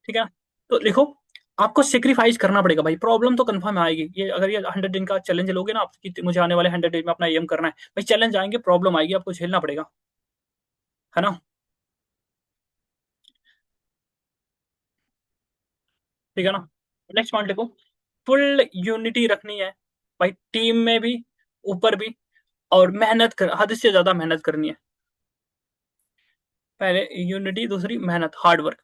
ठीक है ना। तो लिखो, आपको सेक्रीफाइस करना पड़ेगा भाई, प्रॉब्लम तो कंफर्म आएगी। ये अगर ये 100 दिन का चैलेंज लोगे ना आप कि मुझे आने वाले 100 डेज में अपना एम करना है, भाई चैलेंज आएंगे, प्रॉब्लम आएगी, आपको झेलना पड़ेगा, है ना। ठीक है ना। नेक्स्ट पॉइंट लिखो, फुल यूनिटी रखनी है भाई, टीम में भी, ऊपर भी, और मेहनत कर, हद से ज्यादा मेहनत करनी है। पहले यूनिटी, दूसरी मेहनत, हार्ड वर्क।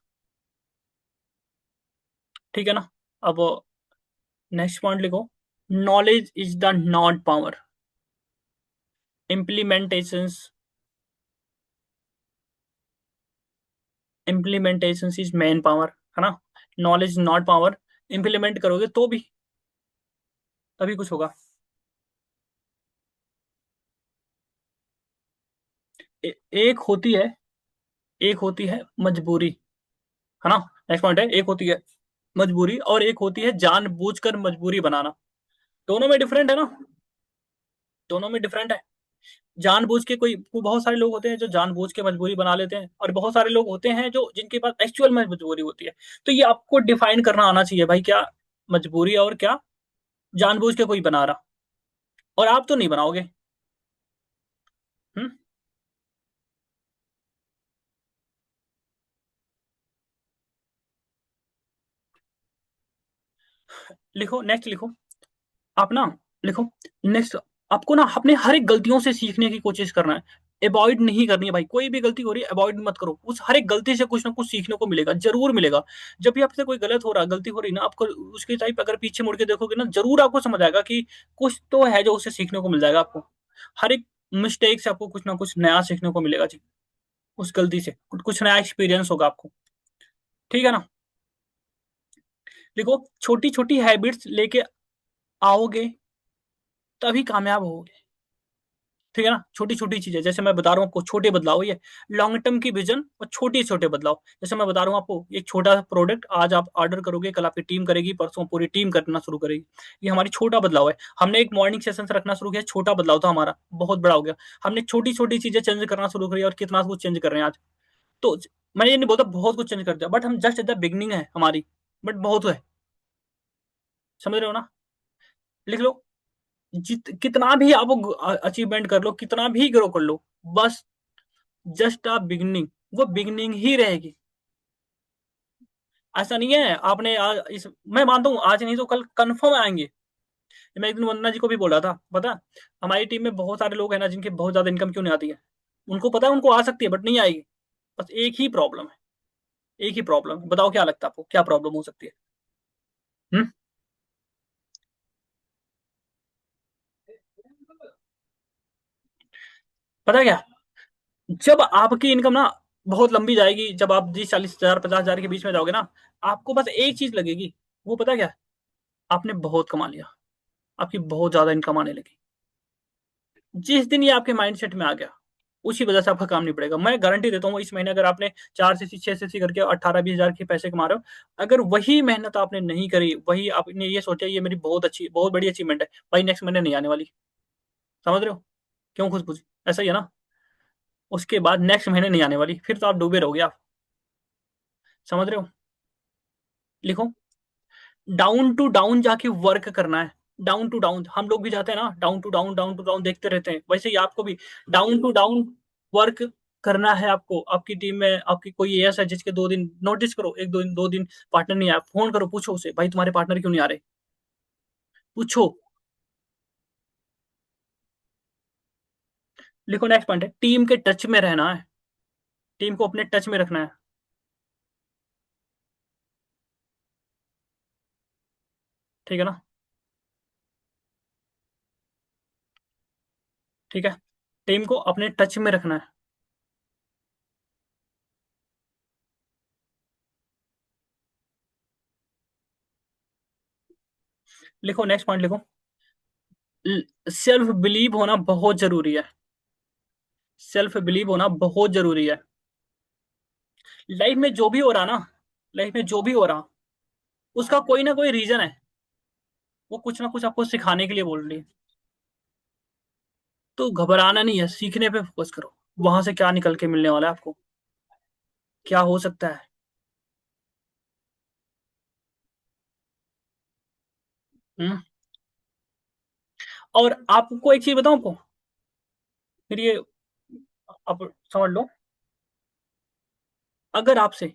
ठीक है ना। अब नेक्स्ट पॉइंट लिखो, knowledge is the not power, implementations, implementations is main power, है ना। नॉलेज नॉट पावर, इम्प्लीमेंट करोगे तो भी, तभी कुछ होगा। एक होती है, एक होती है मजबूरी, है ना। नेक्स्ट पॉइंट है, एक होती है मजबूरी और एक होती है जानबूझकर मजबूरी बनाना। दोनों में डिफरेंट है ना, दोनों में डिफरेंट है। जानबूझ के बहुत सारे लोग होते हैं जो जानबूझ के मजबूरी बना लेते हैं, और बहुत सारे लोग होते हैं जो जिनके पास एक्चुअल में मजबूरी होती है। तो ये आपको डिफाइन करना आना चाहिए भाई, क्या मजबूरी और क्या जानबूझ के कोई बना रहा। और आप तो नहीं बनाओगे। हम्म। लिखो नेक्स्ट, लिखो आप ना, लिखो नेक्स्ट, आपको ना अपने हर एक गलतियों से सीखने की कोशिश करना है, अवॉइड नहीं करनी है भाई। कोई भी गलती हो रही है अवॉइड मत करो, उस हर एक गलती से कुछ ना कुछ सीखने को मिलेगा, जरूर मिलेगा। जब भी आपसे कोई गलत हो रहा, गलती हो रही ना आपको, उसके टाइप अगर पीछे मुड़ के देखोगे ना, जरूर आपको समझ आएगा कि कुछ तो है जो उससे सीखने को मिल जाएगा आपको। हर एक मिस्टेक से आपको कुछ ना कुछ नया सीखने को मिलेगा जी, उस गलती से कुछ नया एक्सपीरियंस होगा आपको। ठीक है ना। देखो, छोटी छोटी हैबिट्स लेके आओगे तभी कामयाब होगे। ठीक है ना। छोटी छोटी चीजें, जैसे मैं बता रहा हूँ आपको, छोटे बदलाव, ये लॉन्ग टर्म की विजन और छोटे छोटे बदलाव। जैसे मैं बता रहा हूँ आपको, एक छोटा प्रोडक्ट आज आप ऑर्डर करोगे, कल आपकी टीम करेगी, परसों पूरी टीम करना शुरू करेगी। ये हमारी छोटा बदलाव है। हमने एक मॉर्निंग सेशन रखना शुरू किया, छोटा बदलाव था हमारा, बहुत बड़ा हो गया। हमने छोटी छोटी चीजें चेंज करना शुरू करी और कितना कुछ चेंज कर रहे हैं आज। तो मैं ये नहीं बोलता बहुत कुछ चेंज कर दिया, बट हम जस्ट एट द बिगनिंग है हमारी, बट बहुत है। समझ रहे हो ना। लिख लो, कितना भी आप अचीवमेंट कर लो, कितना भी ग्रो कर लो, बस जस्ट अ बिगनिंग, वो बिगनिंग ही रहेगी। ऐसा नहीं है आपने आज इस, मैं मानता हूँ आज नहीं तो कल कंफर्म आएंगे। मैं एक दिन वंदना जी को भी बोला था, पता, हमारी टीम में बहुत सारे लोग हैं ना जिनके बहुत ज्यादा इनकम क्यों नहीं आती है। उनको पता है उनको आ सकती है बट नहीं आएगी। बस एक ही प्रॉब्लम है, एक ही प्रॉब्लम है, बताओ क्या लगता है आपको, क्या प्रॉब्लम हो सकती है। हम्म। पता है क्या, जब आपकी इनकम ना बहुत लंबी जाएगी, जब आप 30 40 हजार 50 हजार के बीच में जाओगे ना, आपको बस एक चीज लगेगी, वो पता क्या, आपने बहुत कमा लिया, आपकी बहुत ज्यादा इनकम आने लगी। जिस दिन ये आपके माइंडसेट में आ गया, उसी वजह से आपका काम नहीं पड़ेगा। मैं गारंटी देता हूँ, इस महीने अगर आपने 4 से 6 से करके 18 20 हजार के पैसे कमा रहे हो, अगर वही मेहनत आपने नहीं करी, वही आपने ये सोचा ये मेरी बहुत अच्छी बहुत बड़ी अचीवमेंट है, भाई नेक्स्ट महीने नहीं आने वाली। समझ रहे हो, क्यों खुश खुश, ऐसा ही है ना। उसके बाद नेक्स्ट महीने नहीं आने वाली, फिर तो आप डूबे रहोगे आप। समझ रहे हो। लिखो, डाउन टू डाउन जाके वर्क करना है। डाउन टू डाउन हम लोग भी जाते हैं ना, down to down, down to down देखते रहते हैं, वैसे ही आपको भी डाउन टू डाउन वर्क करना है। आपको आपकी टीम में आपकी कोई ऐसा है जिसके 2 दिन नोटिस करो, एक 2 दिन 2 दिन पार्टनर नहीं आया, फोन करो, पूछो उसे भाई तुम्हारे पार्टनर क्यों नहीं आ रहे, पूछो। लिखो नेक्स्ट पॉइंट है, टीम के टच में रहना है, टीम को अपने टच में रखना है। ठीक है ना। ठीक है, टीम को अपने टच में रखना है। लिखो नेक्स्ट पॉइंट, लिखो सेल्फ बिलीव होना बहुत जरूरी है, सेल्फ बिलीव होना बहुत जरूरी है। लाइफ में जो भी हो रहा ना, लाइफ में जो भी हो रहा, उसका कोई ना कोई रीजन है, वो कुछ ना कुछ आपको सिखाने के लिए बोल रही है। तो घबराना नहीं है, सीखने पे फोकस करो, वहां से क्या निकल के मिलने वाला है आपको, क्या हो सकता है। हम्म। और आपको एक चीज बताऊं आपको, फिर ये आप समझ लो, अगर आपसे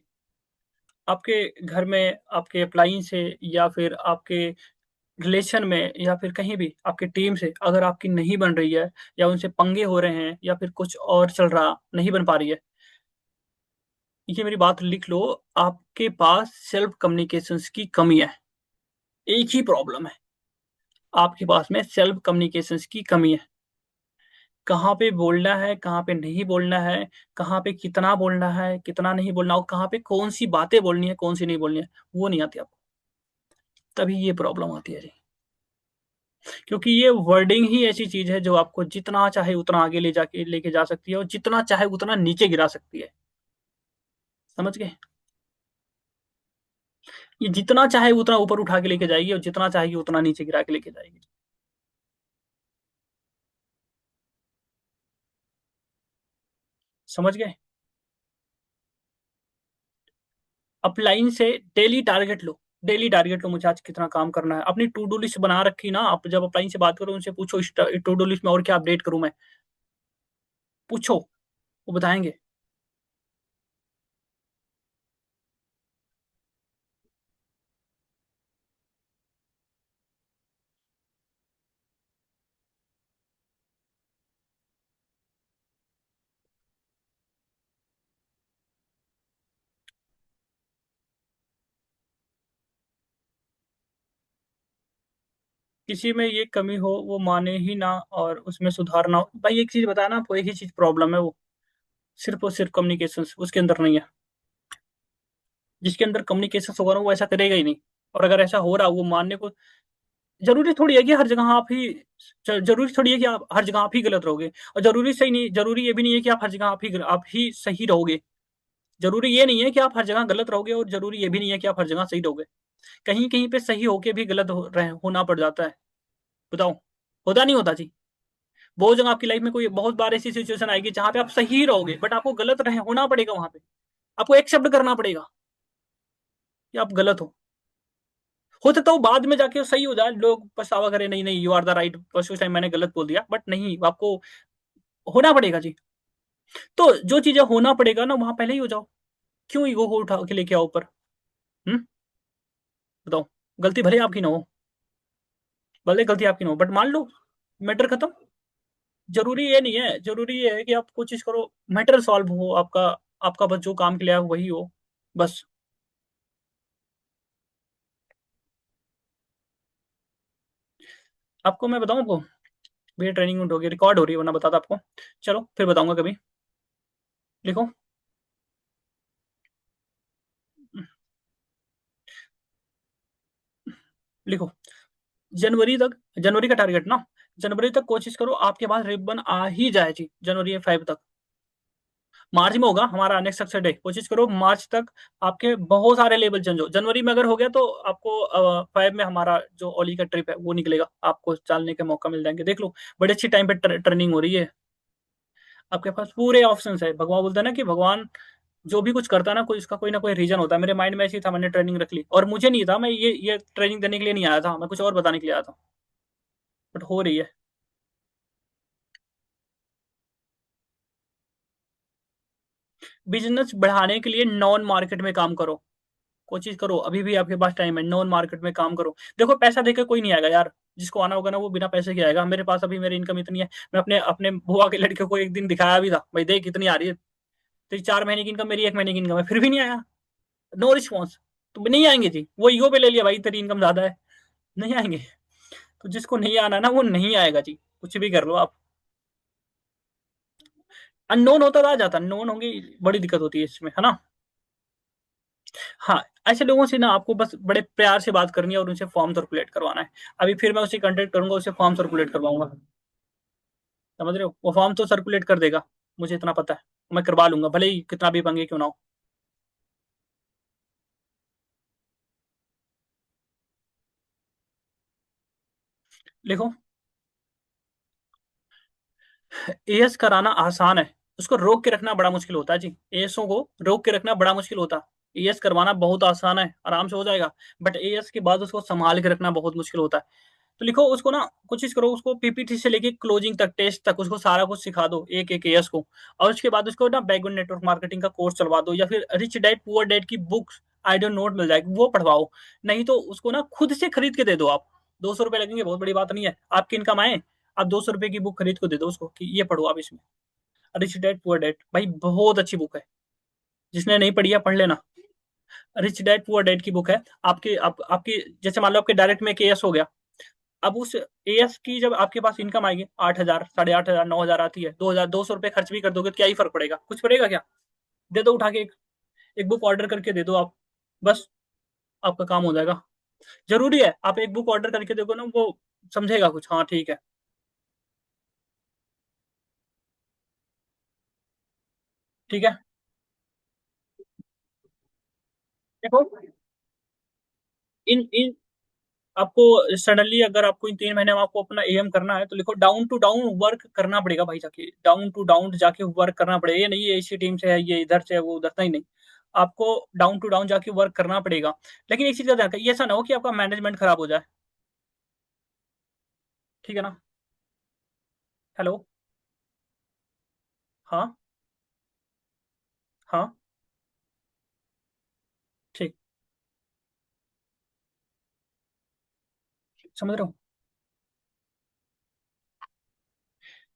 आपके घर में आपके अप्लायंस से या फिर आपके रिलेशन में या फिर कहीं भी आपकी टीम से अगर आपकी नहीं बन रही है, या उनसे पंगे हो रहे हैं, या फिर कुछ और चल रहा नहीं बन पा रही है, ये मेरी बात लिख लो, आपके पास सेल्फ कम्युनिकेशंस की कमी है। एक ही प्रॉब्लम है, आपके पास में सेल्फ कम्युनिकेशंस की कमी है। कहाँ पे बोलना है, कहाँ पे नहीं बोलना है, कहाँ पे कितना बोलना है, कितना नहीं बोलना, और कहाँ पे कौन सी बातें बोलनी है, कौन सी नहीं बोलनी है, वो नहीं आती आपको। तभी ये प्रॉब्लम आती है जी। क्योंकि ये वर्डिंग ही ऐसी चीज है जो आपको जितना चाहे उतना आगे ले जाके लेके जा सकती है, और जितना चाहे उतना नीचे गिरा सकती है। समझ गए? ये जितना चाहे उतना ऊपर उठा के लेके जाएगी, और जितना चाहेगी उतना नीचे गिरा के लेके जाएगी। समझ गए? अपलाइन से डेली टारगेट लो। डेली टारगेट लो, मुझे आज कितना काम करना है। अपनी टू डू लिस्ट बना रखी ना, आप जब अपलाइन से बात करो उनसे पूछो इस टू डू लिस्ट में और क्या अपडेट करूं मैं, पूछो, वो बताएंगे। किसी में ये कमी हो वो माने ही ना, और उसमें सुधारना हो। भाई एक चीज बताया ना आपको, एक ही चीज प्रॉब्लम है, वो सिर्फ और सिर्फ कम्युनिकेशन, उसके अंदर नहीं है। जिसके अंदर कम्युनिकेशन होगा ना वो ऐसा करेगा ही नहीं। और अगर ऐसा हो रहा वो मानने को, जरूरी थोड़ी है कि हर जगह आप ही, जरूरी थोड़ी है कि आप हर जगह आप ही गलत रहोगे, और जरूरी सही नहीं, जरूरी ये भी नहीं है कि आप हर जगह आप ही सही रहोगे। जरूरी ये नहीं है कि आप हर जगह गलत रहोगे, और जरूरी ये भी नहीं है कि आप हर जगह सही रहोगे। कहीं कहीं पे सही होके भी गलत होना पड़ जाता है। बताओ, होता नहीं होता जी? बहुत जगह आपकी लाइफ में कोई बहुत बार ऐसी सिचुएशन आएगी जहां पे आप सही रहोगे, बट आपको गलत रहे होना पड़ेगा वहां पे। आपको एक्सेप्ट करना पड़ेगा कि आप गलत हो सकता है वो बाद में जाके सही हो जाए, लोग पछतावा करें, नहीं नहीं यू आर द राइट, बस उस टाइम मैंने गलत बोल दिया, बट नहीं, आपको होना पड़ेगा जी। तो जो चीजें होना पड़ेगा ना वहां पहले ही हो जाओ। क्यों ईगो को उठा के लेके आओ ऊपर? हम्म। बताओ, गलती भले आपकी ना हो, भले गलती आपकी ना हो, बट मान लो, मैटर खत्म। जरूरी ये नहीं है, जरूरी ये है कि आप कोशिश करो मैटर सॉल्व हो आपका, आपका बस जो काम के लिए आया हो वही हो, बस। आपको मैं बताऊं, आपको भैया ट्रेनिंग होगी, रिकॉर्ड हो रही है वरना बताता आपको। चलो फिर बताऊंगा कभी। लिखो, लिखो, जनवरी तक, जनवरी का टारगेट ना, जनवरी तक कोशिश करो आपके पास रिबन आ ही जाए जी, जनवरी 5 तक। मार्च में होगा हमारा नेक्स्ट सक्सेस डे, कोशिश करो मार्च तक आपके बहुत सारे लेवल चेंज हो। जनवरी में अगर हो गया तो आपको 5 में हमारा जो ओली का ट्रिप है वो निकलेगा, आपको चलने के मौका मिल जाएंगे, देख लो। बड़े अच्छी टाइम पे ट्रेनिंग हो रही है। आपके पास पूरे ऑप्शंस है। भगवान बोलता है ना कि भगवान जो भी कुछ करता है ना, कोई इसका कोई ना कोई रीजन होता है। मेरे माइंड में ऐसी था, मैंने ट्रेनिंग रख ली, और मुझे नहीं था, मैं ये ट्रेनिंग देने के लिए नहीं आया था, मैं कुछ और बताने के लिए आया था, बट हो रही है। बिजनेस बढ़ाने के लिए नॉन मार्केट में काम करो। कोशिश करो, अभी भी आपके पास टाइम है, नॉन मार्केट में काम करो। देखो पैसा देकर कोई नहीं आएगा यार, जिसको आना होगा ना वो बिना पैसे के आएगा। मेरे पास अभी मेरी इनकम इतनी है, मैं अपने अपने बुआ के लड़के को एक दिन दिखाया भी था, भाई देख कितनी आ रही है, तेरी 4 महीने की इनकम, मेरी 1 महीने की इनकम है, फिर भी नहीं आया। No response. तो नहीं आएंगे जी, वो ईगो पे ले लिया, भाई तेरी इनकम ज्यादा है, नहीं आएंगे। तो जिसको नहीं आना ना वो नहीं आएगा जी, कुछ भी कर लो आप। अननोन होता रह जाता, नोन होंगे, बड़ी दिक्कत होती है इसमें, है ना? हाँ, ऐसे लोगों से ना आपको बस बड़े प्यार से बात करनी है और उनसे फॉर्म सर्कुलेट करवाना है। अभी फिर मैं उसे कांटेक्ट करूंगा, उसे फॉर्म सर्कुलेट करवाऊंगा। समझ रहे हो? वो फॉर्म तो सर्कुलेट कर देगा, मुझे इतना पता है। मैं करवा लूंगा, भले ही कितना भी पंगे क्यों ना हो। देखो, एएस कराना आसान है, उसको रोक के रखना बड़ा मुश्किल होता है जी। एएसओ को रोक के रखना बड़ा मुश्किल होता है। एएस करवाना बहुत आसान है, आराम से हो जाएगा। बट एएस के बाद उसको संभाल के रखना बहुत मुश्किल होता है। तो लिखो उसको ना, कोशिश करो उसको पीपीटी से लेके क्लोजिंग तक, टेस्ट तक उसको सारा कुछ सिखा दो एक एक एएस को। और उसके बाद उसको ना बैकग्राउंड नेटवर्क मार्केटिंग का कोर्स चलवा दो, या फिर रिच डैड पुअर डैड की बुक्स आइडिया नोट मिल जाएगी, वो पढ़वाओ। नहीं तो उसको ना खुद से खरीद के दे दो आप। 200 रुपये लगेंगे, बहुत बड़ी बात नहीं है, आपकी इनकम आए। आप 200 रुपये की बुक खरीद को दे दो उसको कि ये पढ़ो आप इसमें। रिच डैड पुअर डैड भाई बहुत अच्छी बुक है, जिसने नहीं पढ़ी है पढ़ लेना। रिच डैड पुअर डैड की बुक है। आपकी जैसे मान लो आपके डायरेक्ट में एएस हो गया। अब उस एएस की जब आपके पास इनकम आएगी 8,000, 8,500, 9,000 आती है, 2,000, 200 रुपये खर्च भी कर दोगे तो क्या ही फर्क पड़ेगा, कुछ पड़ेगा क्या। दे दो उठा के एक बुक ऑर्डर करके दे दो आप, बस आपका काम हो जाएगा। जरूरी है आप एक बुक ऑर्डर करके देखो ना, वो समझेगा कुछ, हाँ ठीक है। ठीक है। देखो इन इन आपको सडनली अगर आपको इन 3 महीने में आपको अपना एम करना है तो लिखो डाउन टू डाउन वर्क करना पड़ेगा भाई, जाके डाउन टू डाउन जाके वर्क करना पड़ेगा। ये नहीं ये इसी टीम से है, ये इधर से है, वो उधर नहीं नहीं। आपको डाउन टू डाउन जाके वर्क करना पड़ेगा। लेकिन एक चीज का ध्यान रखिए, ये ऐसा ना हो कि आपका मैनेजमेंट खराब हो जाए। ठीक है ना। हेलो। हाँ। हाँ। ठीक। समझ रहे हो।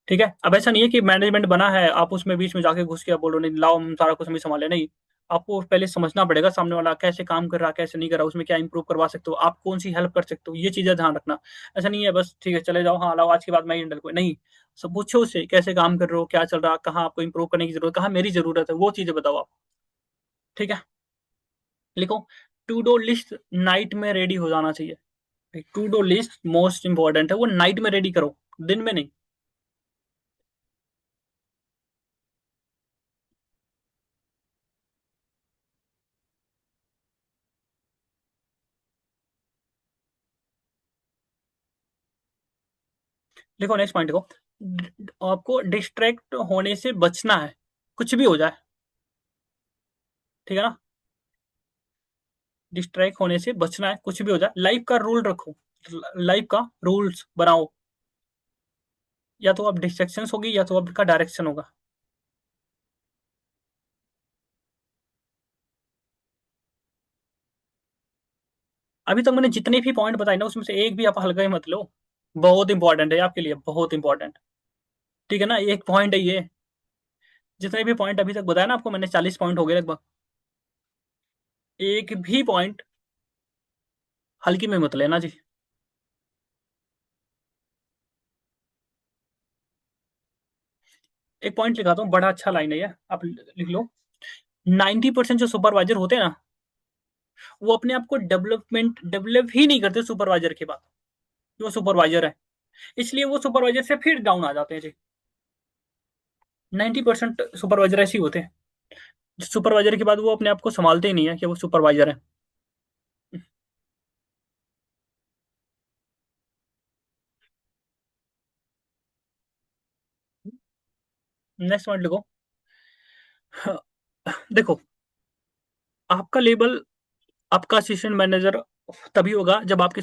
ठीक है, अब ऐसा नहीं है कि मैनेजमेंट बना है आप उसमें बीच में जाके घुस के आप बोलो नहीं लाओ हम सारा कुछ हम ही संभाले, नहीं। आपको पहले समझना पड़ेगा सामने वाला कैसे काम कर रहा कैसे नहीं कर रहा, उसमें क्या इंप्रूव करवा सकते हो, आप कौन सी हेल्प कर सकते हो, ये चीजें ध्यान रखना। ऐसा नहीं है बस ठीक है चले जाओ, हाँ लाओ आज के बाद मैं हैंडल कोई नहीं। सब पूछो उससे कैसे काम कर रहे हो, क्या चल रहा, कहाँ आपको इंप्रूव करने की जरूरत, कहाँ मेरी जरूरत है, वो चीजें बताओ आप। ठीक है। लिखो टू डू लिस्ट नाइट में रेडी हो जाना चाहिए। To do list most important है, वो नाइट में रेडी करो, दिन में नहीं। देखो नेक्स्ट पॉइंट को, आपको डिस्ट्रैक्ट होने से बचना है, कुछ भी हो जाए। ठीक है ना। डिस्ट्रैक्ट होने से बचना है, कुछ भी हो जाए, लाइफ का रूल रखो। लाइफ का रूल्स बनाओ। या तो आप डिस्ट्रैक्शन होगी या तो आपका डायरेक्शन होगा। अभी तक मैंने जितने भी पॉइंट बताए ना उसमें से एक भी आप हल्का ही मत लो। बहुत इंपॉर्टेंट है आपके लिए, बहुत इंपॉर्टेंट। ठीक है ना, एक पॉइंट है ये। जितने भी पॉइंट अभी तक बताया ना आपको मैंने, 40 पॉइंट हो गए लगभग। एक भी पॉइंट हल्की में मत लेना जी। एक पॉइंट लिखाता हूँ, बड़ा अच्छा लाइन है ये, आप लिख लो। 90% जो सुपरवाइजर होते हैं ना, वो अपने आप को डेवलप ही नहीं करते सुपरवाइजर के बाद। जो सुपरवाइजर है, इसलिए वो सुपरवाइजर से फिर डाउन आ जाते हैं जी। 90% सुपरवाइजर ऐसे ही होते हैं, सुपरवाइजर के बाद वो अपने आप को संभालते ही नहीं है कि वो सुपरवाइजर है। नेक्स्ट पॉइंट लिखो। देखो आपका लेबल, आपका असिस्टेंट मैनेजर तभी होगा जब आपके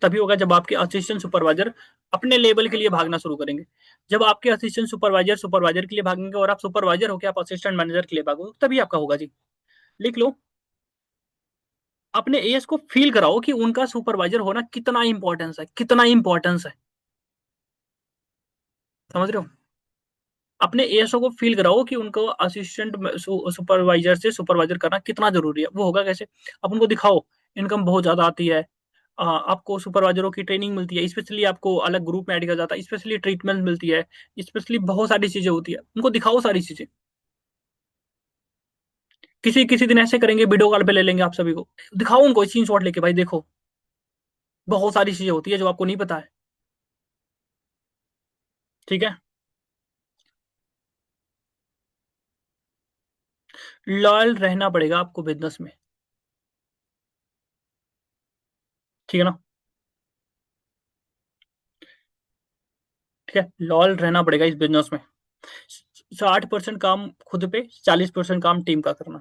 तभी होगा जब आपके असिस्टेंट सुपरवाइजर अपने लेवल के लिए भागना शुरू करेंगे। जब आपके असिस्टेंट सुपरवाइजर सुपरवाइजर के लिए भागेंगे और आप सुपरवाइजर हो, आप असिस्टेंट मैनेजर के लिए भागो, तभी आपका होगा जी। लिख लो। अपने एएस को फील कराओ कि उनका सुपरवाइजर होना कितना इंपॉर्टेंस है, कितना इंपॉर्टेंस है। समझ रहे हो। अपने एएसओ को फील कराओ कि उनको असिस्टेंट सुपरवाइजर से सुपरवाइजर करना कितना जरूरी है। वो होगा कैसे, आप उनको दिखाओ इनकम बहुत ज्यादा आती है, आपको सुपरवाइजरों की ट्रेनिंग मिलती है, स्पेशली आपको अलग ग्रुप में ऐड किया जाता है, स्पेशली ट्रीटमेंट मिलती है, स्पेशली बहुत सारी चीजें होती है, उनको दिखाओ सारी चीजें। किसी किसी दिन ऐसे करेंगे, वीडियो कॉल पे ले लेंगे आप सभी को, दिखाओ उनको स्क्रीन शॉट लेके, भाई देखो बहुत सारी चीजें होती है जो आपको नहीं पता है। ठीक है। लॉयल रहना पड़ेगा आपको बिजनेस में। ठीक है ना। ठीक है, लॉयल रहना पड़ेगा इस बिजनेस में। 60% काम खुद पे, 40% काम टीम का करना।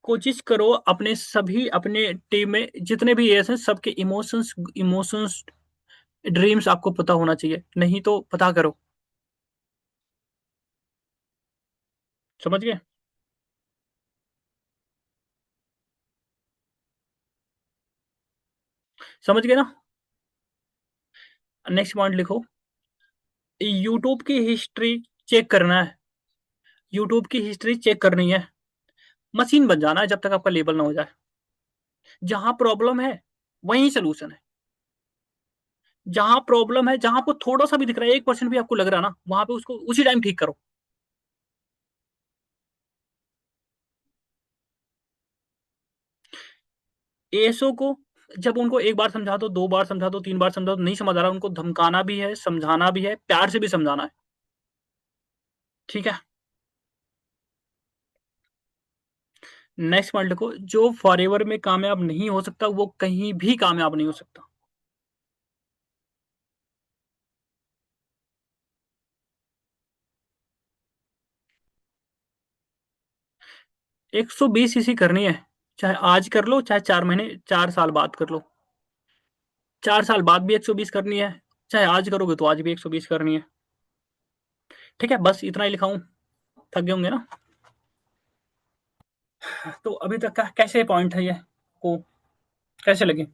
कोशिश करो अपने सभी अपने टीम में जितने भी एएस हैं सबके इमोशंस ड्रीम्स आपको पता होना चाहिए, नहीं तो पता करो। समझ गए? समझ गए ना? नेक्स्ट पॉइंट लिखो। यूट्यूब की हिस्ट्री चेक करना है। यूट्यूब की हिस्ट्री चेक करनी है। मशीन बन जाना है जब तक आपका लेबल ना हो जाए। जहां प्रॉब्लम है वहीं सोल्यूशन है। जहां प्रॉब्लम है, जहां आपको थोड़ा सा भी दिख रहा है, 1% भी आपको लग रहा है ना, वहां पे उसको उसी टाइम ठीक करो। एएसओ को जब उनको एक बार समझा दो, 2 बार समझा दो, 3 बार समझा दो, नहीं समझ आ रहा, उनको धमकाना भी है, समझाना भी है, प्यार से भी समझाना है। ठीक है? नेक्स्ट पॉइंट लिखो। जो फॉरएवर में कामयाब नहीं हो सकता वो कहीं भी कामयाब नहीं हो सकता। 120 सीसी करनी है, चाहे आज कर लो, चाहे 4 महीने 4 साल बाद कर लो। 4 साल बाद भी 120 करनी है, चाहे आज करोगे तो आज भी 120 करनी है। ठीक है, बस इतना ही लिखाऊं? थक गए होंगे ना? तो अभी तक का कैसे पॉइंट है ये को, कैसे लगे?